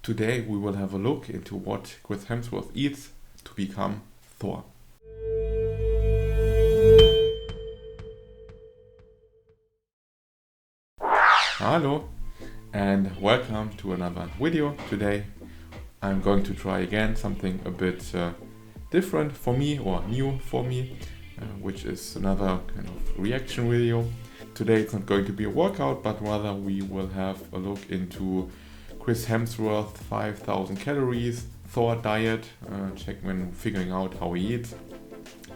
Today we will have a look into what Chris Hemsworth eats to become Thor. Hello and welcome to another video. Today I'm going to try again something a bit different for me or new for me, which is another kind of reaction video. Today it's not going to be a workout, but rather we will have a look into Chris Hemsworth 5,000 calories Thor diet, when figuring out how he eats.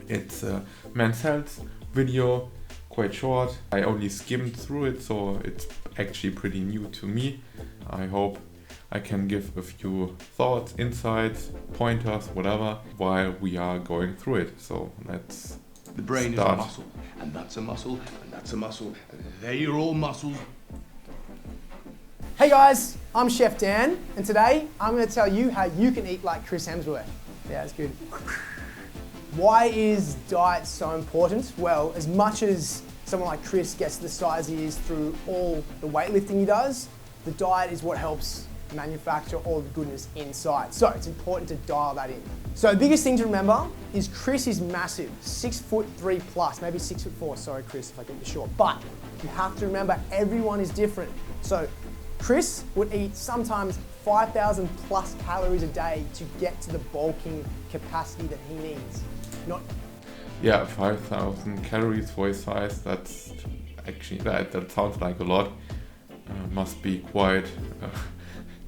It's a men's health video, quite short. I only skimmed through it, so it's actually pretty new to me. I hope I can give a few thoughts, insights, pointers, whatever, while we are going through it. So let's The brain start. is a muscle, and that's a muscle, and that's a muscle, and they are all muscles. Hey guys, I'm Chef Dan, and today I'm going to tell you how you can eat like Chris Hemsworth. Yeah, that's good. Why is diet so important? Well, as much as someone like Chris gets the size he is through all the weightlifting he does, the diet is what helps manufacture all the goodness inside. So it's important to dial that in. So the biggest thing to remember is Chris is massive, 6'3" plus, maybe 6'4", sorry Chris if I get you short. But you have to remember everyone is different. So Chris would eat sometimes 5,000 plus calories a day to get to the bulking capacity that he needs. Yeah, 5,000 calories for his size, that's actually, that sounds like a lot. Must be quite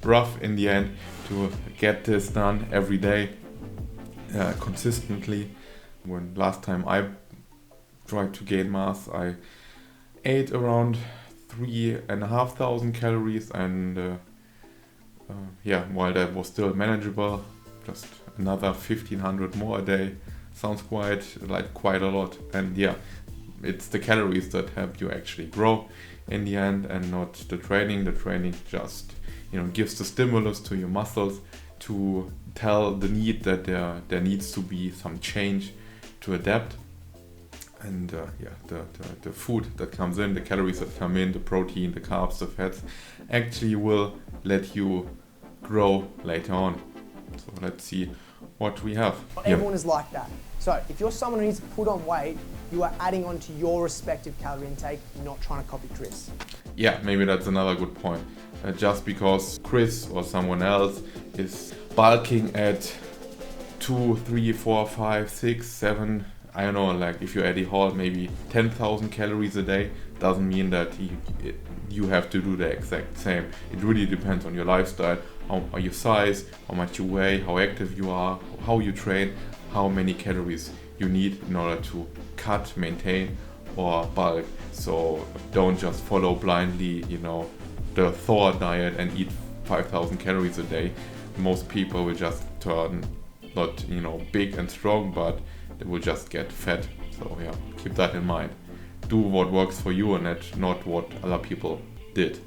rough in the end to get this done every day consistently. When last time I tried to gain mass, I ate around 3,500 calories, and while that was still manageable, just another 1,500 more a day sounds quite a lot. And yeah, it's the calories that help you actually grow in the end, and not the training. The training just gives the stimulus to your muscles to tell the need that there needs to be some change to adapt. And the food that comes in, the calories that come in, the protein, the carbs, the fats, actually will let you grow later on. So let's see what we have. Everyone is like that. So if you're someone who needs to put on weight, you are adding on to your respective calorie intake, not trying to copy Chris. Yeah, maybe that's another good point. Just because Chris or someone else is bulking at 2, 3, 4, 5, 6, 7, I don't know, like if you're Eddie Hall, maybe 10,000 calories a day, doesn't mean that you have to do the exact same. It really depends on your lifestyle, how your size, how much you weigh, how active you are, how you train, how many calories you need in order to cut, maintain, or bulk. So don't just follow blindly, the Thor diet and eat 5,000 calories a day. Most people will just turn not, big and strong, but they will just get fat. So yeah, keep that in mind. Do what works for you and not what other people did.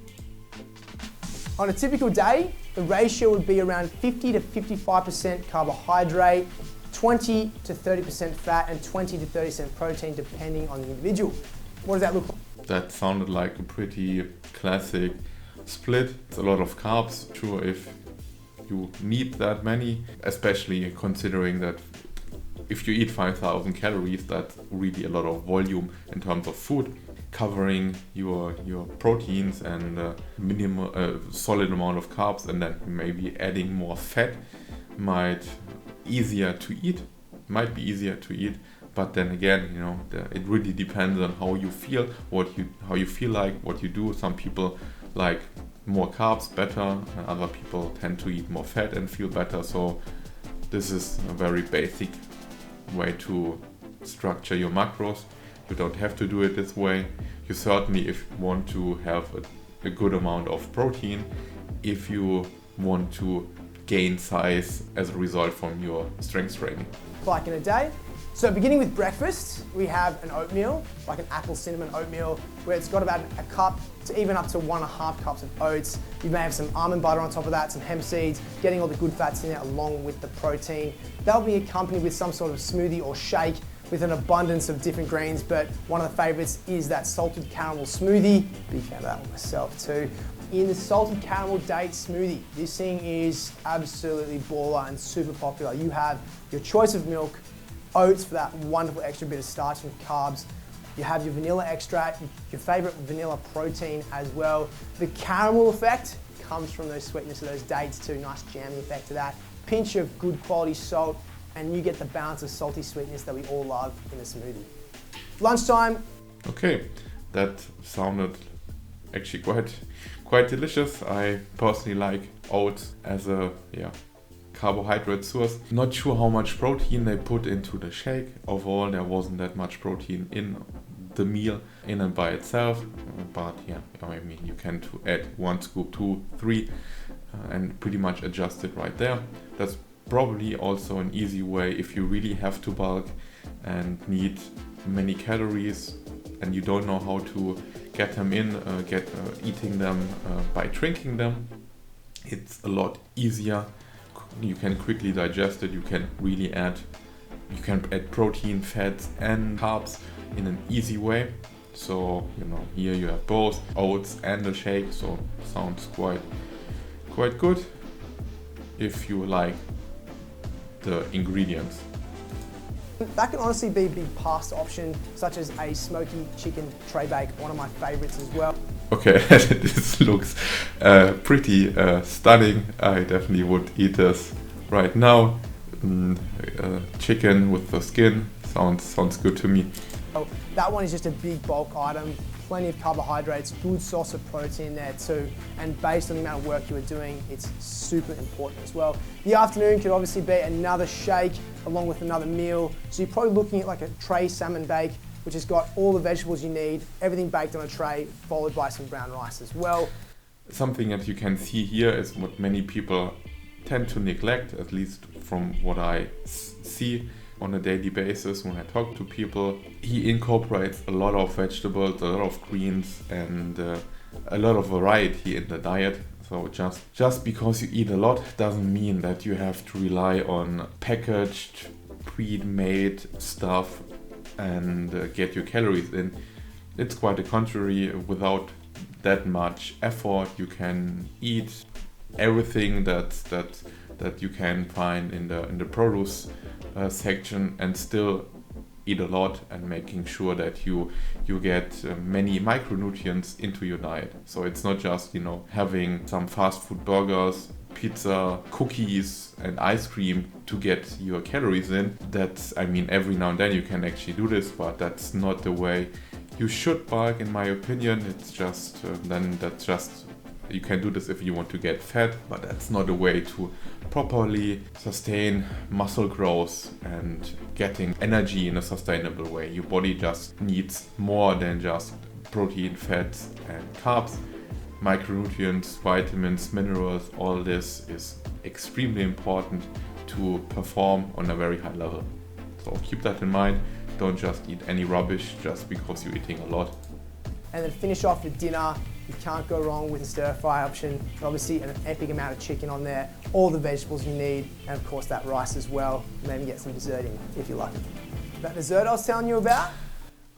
On a typical day, the ratio would be around 50 to 55% carbohydrate, 20 to 30% fat, and 20 to 30% protein, depending on the individual. What does that look like? That sounded like a pretty classic split. It's a lot of carbs. Sure, if you need that many, especially considering that if you eat 5,000 calories, that's really a lot of volume in terms of food, covering your proteins and solid amount of carbs, and then maybe adding more fat might be easier to eat, but then again, it really depends on how you feel, how you feel like, what you do. Some people like more carbs better, and other people tend to eat more fat and feel better. So this is a very basic way to structure your macros. You don't have to do it this way. You certainly, if you want to have a good amount of protein, if you want to gain size as a result from your strength training. Like in a day. So beginning with breakfast, we have an oatmeal, like an apple cinnamon oatmeal, where it's got about a cup to even up to 1.5 cups of oats. You may have some almond butter on top of that, some hemp seeds, getting all the good fats in there along with the protein. That'll be accompanied with some sort of smoothie or shake with an abundance of different greens, but one of the favorites is that salted caramel smoothie. Big fan of that one myself too. in the salty caramel date smoothie. This thing is absolutely baller and super popular. You have your choice of milk, oats for that wonderful extra bit of starch and carbs. You have your vanilla extract, your favorite vanilla protein as well. The caramel effect comes from those sweetness of those dates too, nice jammy effect to that. Pinch of good quality salt, and you get the balance of salty sweetness that we all love in a smoothie. Lunchtime. Okay, that sounded actually quite delicious. I personally like oats as a carbohydrate source. Not sure how much protein they put into the shake. Overall, there wasn't that much protein in the meal in and by itself, but yeah, I mean, you can add 1 scoop, 2, 3, and pretty much adjust it right there. That's probably also an easy way if you really have to bulk and need many calories and you don't know how to get them in, eating them by drinking them. It's a lot easier. You can quickly digest it. You can add protein, fats and carbs in an easy way. So, here you have both oats and the shake, so sounds quite good if you like the ingredients. That can honestly be a big pasta option, such as a smoky chicken tray bake, one of my favorites as well. Okay, this looks pretty stunning. I definitely would eat this right now. Chicken with the skin sounds good to me. So that one is just a big bulk item, plenty of carbohydrates, good source of protein there too, and based on the amount of work you are doing, it's super important as well. The afternoon could obviously be another shake along with another meal, so you're probably looking at like a tray salmon bake, which has got all the vegetables you need, everything baked on a tray, followed by some brown rice as well. Something that you can see here is what many people tend to neglect, at least from what I see on a daily basis when I talk to people. He incorporates a lot of vegetables, a lot of greens, and a lot of variety in the diet. So just because you eat a lot doesn't mean that you have to rely on packaged, pre-made stuff and get your calories in. It's quite the contrary. Without that much effort, you can eat everything that you can find in the produce section and still eat a lot, and making sure that you get many micronutrients into your diet. So it's not just having some fast food burgers, pizza, cookies and ice cream to get your calories in. Every now and then you can actually do this, but that's not the way you should bulk, in my opinion. It's just you can do this if you want to get fat, but that's not a way to properly sustain muscle growth and getting energy in a sustainable way. Your body just needs more than just protein, fats and carbs. Micronutrients, vitamins, minerals, all this is extremely important to perform on a very high level. So keep that in mind. Don't just eat any rubbish just because you're eating a lot. And then finish off with dinner. You can't go wrong with a stir fry option. Obviously an epic amount of chicken on there, all the vegetables you need, and of course that rice as well. Maybe get some dessert in if you like. That dessert I was telling you about?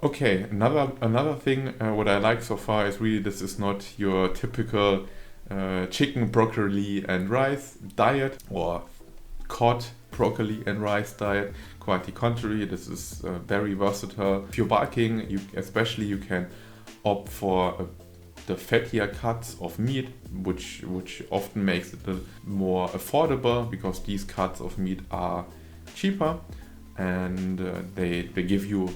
Okay, another thing what I like so far is really this is not your typical chicken, broccoli and rice diet or cod, broccoli and rice diet. Quite the contrary, this is very versatile. If you're bulking, you can opt for the fattier cuts of meat, which often makes it more affordable because these cuts of meat are cheaper and they give you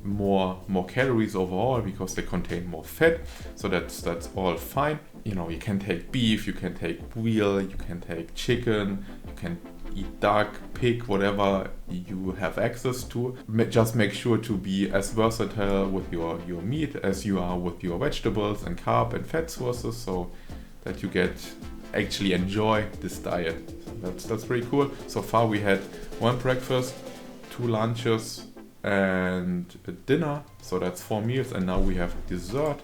more calories overall because they contain more fat. So that's all fine. You can take beef, you can take veal, you can take chicken, you can eat duck, pig, whatever you have access to. Just make sure to be as versatile with your meat as you are with your vegetables and carb and fat sources, so that you actually enjoy this diet. That's pretty cool. So far we had 1 breakfast, 2 lunches and a dinner, so that's 4 meals, and now we have dessert.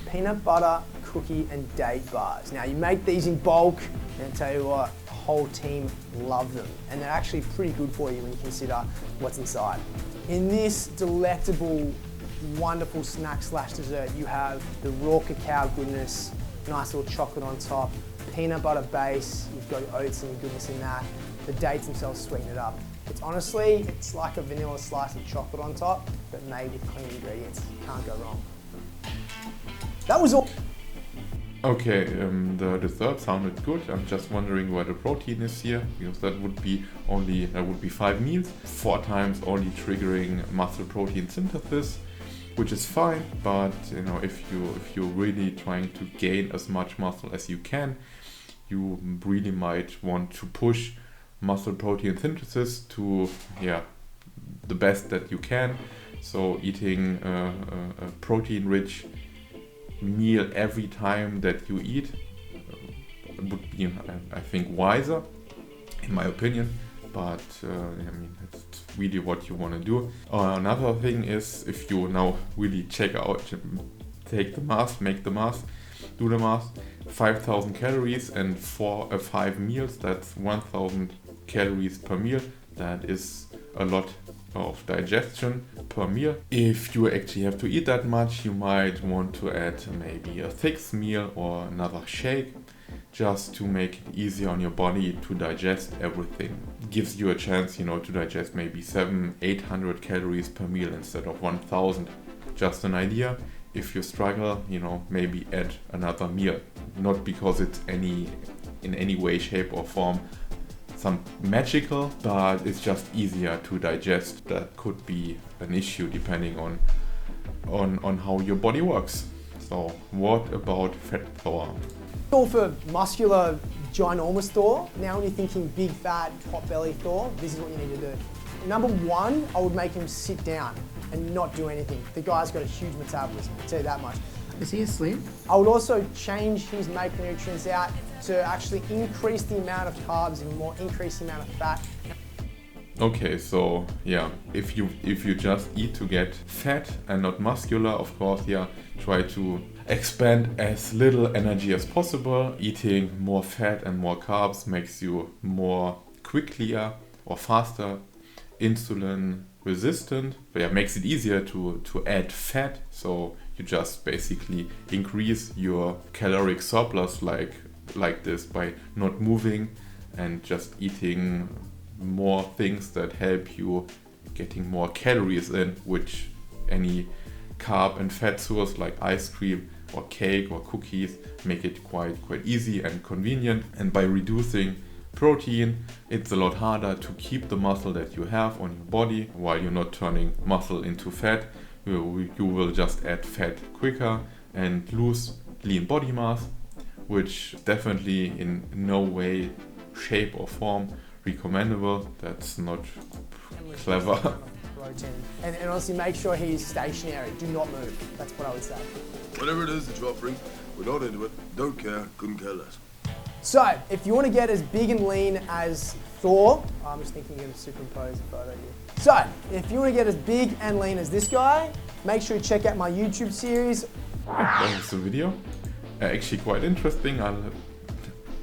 Peanut butter, cookie and date bars. Now you make these in bulk, and I tell you what, the whole team love them, and they're actually pretty good for you when you consider what's inside. In this delectable, wonderful snack / dessert, you have the raw cacao goodness, nice little chocolate on top, peanut butter base, you've got your oats and your goodness in that. The dates themselves sweeten it up. It's like a vanilla slice of chocolate on top, but made with clean ingredients. Can't go wrong. That was all. Okay, the dessert sounded good. I'm just wondering where the protein is here, because that would be 5 meals, 4 times only triggering muscle protein synthesis, which is fine. But if you're really trying to gain as much muscle as you can, you really might want to push muscle protein synthesis to the best that you can. So eating a protein-rich meal every time that you eat would be, I think, wiser, in my opinion. But it's really what you want to do. Another thing is, if you now really take the math, make the math, do the math, 5,000 calories and 5 meals, that's 1,000 calories per meal. That is a lot of digestion per meal. If you actually have to eat that much, you might want to add maybe a 6th meal or another shake, just to make it easier on your body to digest everything. Gives you a chance, to digest maybe 700-800 calories per meal instead of 1,000. Just an idea. If you struggle, maybe add another meal. Not because it's in any way, shape or form some magical, but it's just easier to digest. That could be an issue depending on how your body works. So what about fat Thor? All for muscular, ginormous Thor. Now when you're thinking big, fat, pot belly Thor, this is what you need to do. Number 1, I would make him sit down and not do anything. The guy's got a huge metabolism, I'll tell you that much. Is he asleep? I would also change his macronutrients out to actually increase the amount of carbs and more increase the amount of fat. Okay, so if you just eat to get fat and not muscular, of course, try to expand as little energy as possible. Eating more fat and more carbs makes you more quicklier or faster insulin resistant. Makes it easier to add fat. So you just basically increase your caloric surplus like this by not moving and just eating more things that help you getting more calories in, which any carb and fat source like ice cream or cake or cookies make it quite easy and convenient. And by reducing protein, it's a lot harder to keep the muscle that you have on your body while you're not turning muscle into fat. You will just add fat quicker and lose lean body mass, which definitely in no way, shape or form recommendable. That's not clever. Protein. And honestly, make sure he's stationary. Do not move. That's what I would say. Whatever it is that you're offering, we're not into it. Don't care, couldn't care less. So, if you want to get as big and lean as Thor, I'm just thinking of superimpose a photo here. So, if you want to get as big and lean as this guy, make sure you check out my YouTube series. That was the video. Actually quite interesting.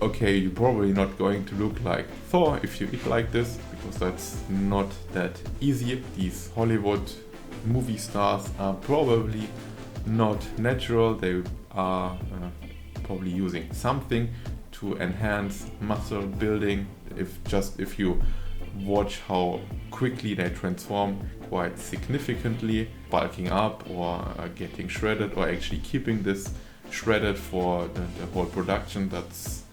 Okay, you're probably not going to look like Thor if you eat like this, because that's not that easy. These Hollywood movie stars are probably not natural. They are probably using something to enhance muscle building. If you watch how quickly they transform quite significantly, bulking up or getting shredded, or actually keeping this shredded for the whole production, that's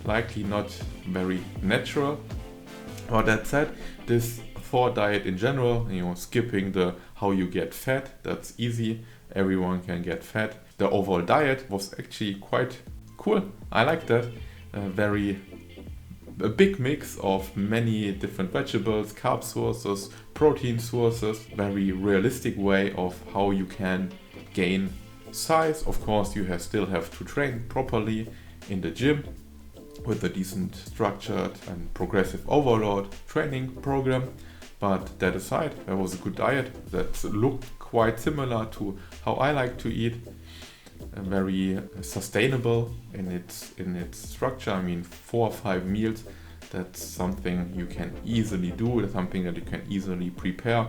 likely not very natural. But that said, this Thor diet in general, skipping the how you get fat, that's easy. Everyone can get fat. The overall diet was actually quite cool. I like that. A big mix of many different vegetables, carb sources, protein sources. Very realistic way of how you can gain size. Of course, you still have to train properly in the gym with a decent structured and progressive overload training program. But that aside, there was a good diet that looked quite similar to how I like to eat. Very sustainable in its structure. 4 or 5 meals, that's something you can easily do. That's something that you can easily prepare,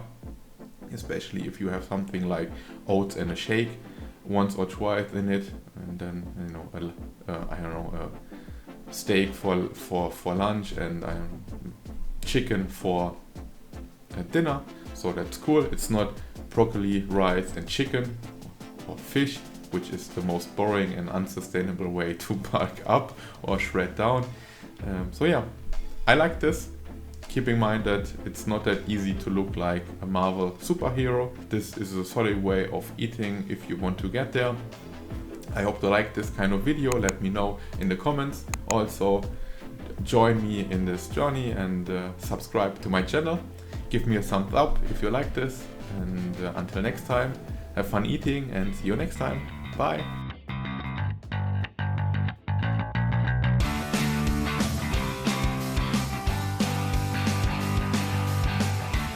especially if you have something like oats and a shake once or twice in it. and then I don't know, a steak for lunch, and chicken for dinner. So that's cool. It's not broccoli, rice, and chicken or fish, which is the most boring and unsustainable way to bulk up or shred down. So yeah, I like this. Keep in mind that it's not that easy to look like a Marvel superhero. This is a solid way of eating if you want to get there. I hope you like this kind of video. Let me know in the comments. Also, join me in this journey and subscribe to my channel. Give me a thumbs up if you like this. And until next time, have fun eating and see you next time. Bye.